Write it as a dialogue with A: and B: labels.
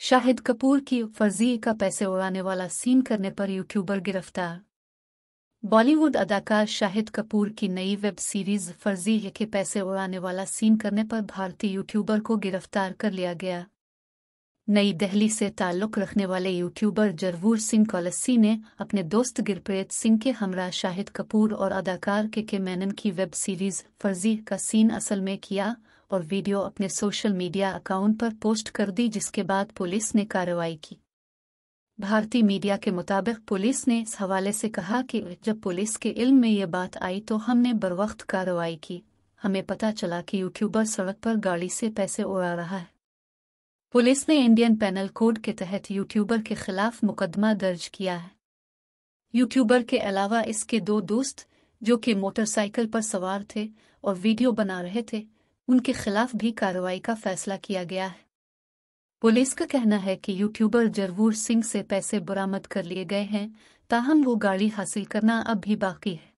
A: शाहिद कपूर की फर्जी का पैसे उड़ाने वाला सीन करने पर यूट्यूबर गिरफ्तार। बॉलीवुड अदाकार शाहिद कपूर की नई वेब सीरीज फर्जी के पैसे उड़ाने वाला सीन करने पर भारतीय यूट्यूबर को गिरफ्तार कर लिया गया। नई दिल्ली से ताल्लुक रखने वाले यूट्यूबर जरवूर सिंह कौलसी ने अपने दोस्त गुरप्रीत सिंह के हमरा शाहिद कपूर और अदाकार के मेनन की वेब सीरीज फर्जी का सीन असल में किया और वीडियो अपने सोशल मीडिया अकाउंट पर पोस्ट कर दी, जिसके बाद पुलिस ने कार्रवाई की। भारतीय मीडिया के मुताबिक पुलिस ने इस हवाले से कहा कि जब पुलिस के इल्म में ये बात आई तो हमने बरवक्त कार्रवाई की। हमें पता चला कि यूट्यूबर सड़क पर गाड़ी से पैसे उड़ा रहा है। पुलिस ने इंडियन पेनल कोड के तहत यूट्यूबर के खिलाफ मुकदमा दर्ज किया है। यूट्यूबर के अलावा इसके दो दोस्त जो कि मोटरसाइकिल पर सवार थे और वीडियो बना रहे थे, उनके खिलाफ भी कार्रवाई का फैसला किया गया है। पुलिस का कहना है कि यूट्यूबर जरवूर सिंह से पैसे बरामद कर लिए गए हैं, ताहम वो गाड़ी हासिल करना अब भी बाकी है।